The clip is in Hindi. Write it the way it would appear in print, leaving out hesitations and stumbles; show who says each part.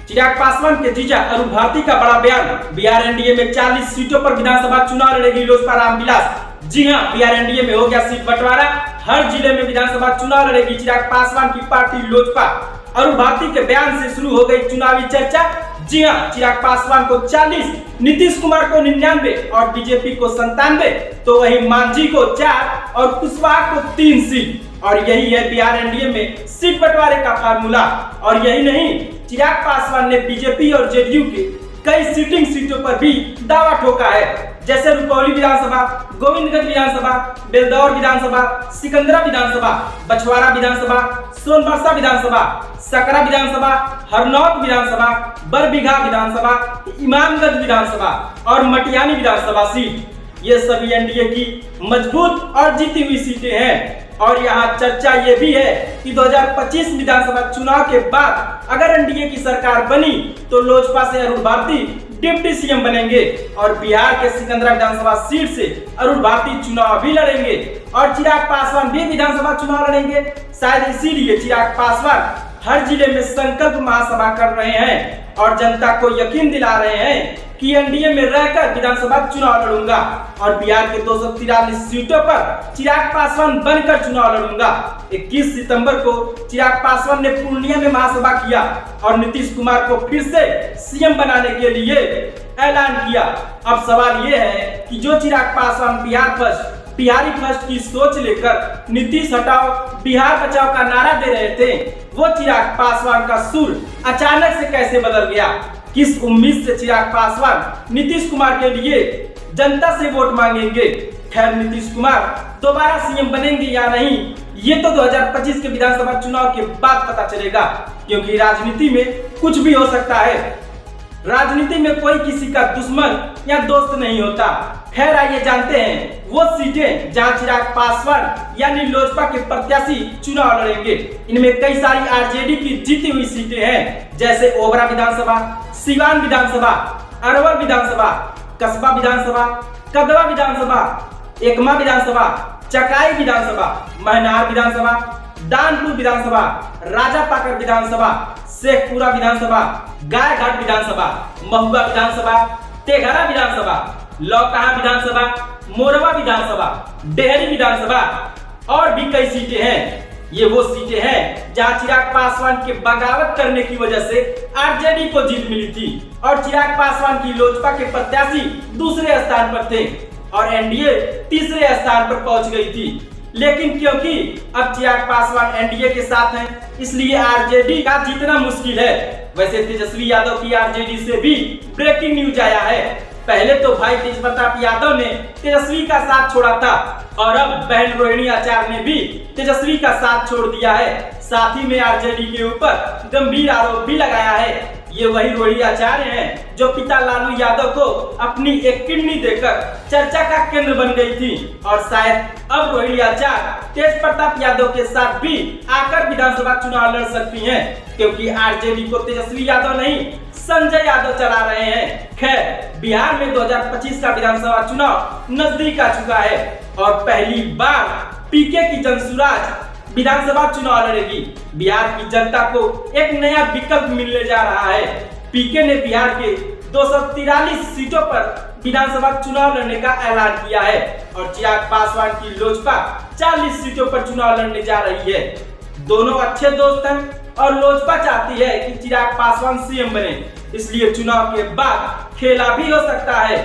Speaker 1: चिराग पासवान के जीजा अरुण भारती का बड़ा बयान। बिहार एनडीए में 40 सीटों पर विधानसभा चुनाव लड़ेगी लोजपा रामविलास। जी हां, बिहार एनडीए में हो गया सीट बंटवारा। हर जिले में विधानसभा चुनाव लड़ेगी चिराग पासवान की पार्टी लोजपा। अरुण भारती के बयान से शुरू हो गई चुनावी चर्चा। जी हां, चिराग पासवान को 40, नीतीश कुमार को 99 और बीजेपी को 97, तो वहीं मांझी को 4 और कुशवाहा को 3 सीट। और यही है बिहार एनडीए में सीट बंटवारे का फार्मूला। और यही नहीं, चिराग पासवान ने बीजेपी और जेडीयू के कई सिटिंग सीटों पर भी दावा ठोका है, जैसे रुपौली विधानसभा, गोविंदगंज विधानसभा, बेलदौर विधानसभा, सिकंदरा विधानसभा, बछवाड़ा विधानसभा, सोनबरसा विधानसभा, सकरा विधानसभा, हरनौत विधानसभा, बरबीघा विधानसभा, इमामगंज विधानसभा और मटियानी विधानसभा सीट। ये सभी एनडीए की मजबूत और जीती हुई सीटें हैं। और यहाँ चर्चा ये भी है कि 2025 विधानसभा चुनाव के बाद अगर एनडीए की सरकार बनी तो लोजपा से अरुण भारती डिप्टी सीएम बनेंगे और बिहार के सिकंदरा विधानसभा सीट से अरुण भारती चुनाव भी लड़ेंगे और चिराग पासवान भी विधानसभा चुनाव लड़ेंगे। शायद इसीलिए चिराग पासवान हर जिले में संकल्प महासभा कर रहे हैं और जनता को यकीन दिला रहे हैं कि एनडीए में रहकर विधानसभा चुनाव लड़ूंगा और बिहार के 243 सीटों पर चिराग पासवान बनकर चुनाव लड़ूंगा। 21 सितंबर को चिराग पासवान ने पूर्णिया में महासभा किया और नीतीश कुमार को फिर से सीएम बनाने के लिए ऐलान किया। अब सवाल ये है कि जो चिराग पासवान बिहारी फर्स्ट की सोच लेकर नीतीश हटाओ बिहार बचाओ का नारा दे रहे थे, वो चिराग पासवान का सुर अचानक से कैसे बदल गया? किस उम्मीद से चिराग पासवान नीतीश कुमार के लिए जनता से वोट मांगेंगे? खैर, नीतीश कुमार दोबारा सीएम बनेंगे या नहीं, ये तो 2025 के विधानसभा चुनाव के बाद पता चलेगा, क्योंकि राजनीति में कुछ भी हो सकता है। राजनीति में कोई किसी का दुश्मन या दोस्त नहीं होता। खैर, आइए जानते हैं वो सीटें जहां चिराग पासवान यानी लोजपा के प्रत्याशी चुनाव लड़ेंगे। इनमें कई सारी आरजेडी की जीती हुई सीटें हैं, जैसे ओबरा विधानसभा, सिवान विधानसभा, अरवल विधानसभा, कसबा विधानसभा, कदवा विधानसभा, एकमा विधानसभा, चकाई विधानसभा, महनार विधानसभा, दानपुर विधानसभा, राजापाकर विधानसभा, शेखपुरा विधानसभा, गायघाट विधानसभा, महुआ विधानसभा, तेघरा विधानसभा, लौकहा विधानसभा, मोरवा विधानसभा, डेहरी विधानसभा और भी कई सीटें हैं। ये वो सीटें हैं जहां चिराग पासवान के बगावत करने की वजह से आरजेडी को जीत मिली थी और चिराग पासवान की लोजपा के प्रत्याशी दूसरे स्थान पर थे और एनडीए तीसरे स्थान पर पहुंच गई थी। लेकिन क्योंकि अब चिराग पासवान एनडीए के साथ हैं, इसलिए आरजेडी का जीतना मुश्किल है। वैसे तेजस्वी यादव की आरजेडी से भी ब्रेकिंग न्यूज आया है। पहले तो भाई तेज प्रताप यादव ने तेजस्वी का साथ छोड़ा था और अब बहन रोहिणी आचार्य ने भी तेजस्वी का साथ छोड़ दिया है। साथ ही में आरजेडी के ऊपर गंभीर आरोप भी लगाया है। ये वही रोहिणी आचार्य हैं जो पिता लालू यादव को अपनी एक किडनी देकर चर्चा का केंद्र बन गई थी और शायद अब रोहिणी आचार्य तेज प्रताप यादव के साथ भी आकर विधानसभा चुनाव लड़ सकती हैं, क्योंकि आरजेडी को तेजस्वी यादव नहीं संजय यादव चला रहे हैं। खैर, बिहार में 2025 का विधानसभा चुनाव नजदीक आ चुका है और पहली बार पीके की जनसुराज विधानसभा चुनाव लड़ेगी। बिहार की जनता को एक नया विकल्प मिलने जा रहा है। पीके ने बिहार के 243 सीटों पर विधानसभा चुनाव लड़ने का ऐलान किया है और चिराग पासवान की लोजपा 40 सीटों पर चुनाव लड़ने जा रही है। दोनों अच्छे दोस्त हैं और लोजपा चाहती है कि चिराग पासवान सीएम बने, इसलिए चुनाव के बाद खेला भी हो सकता है।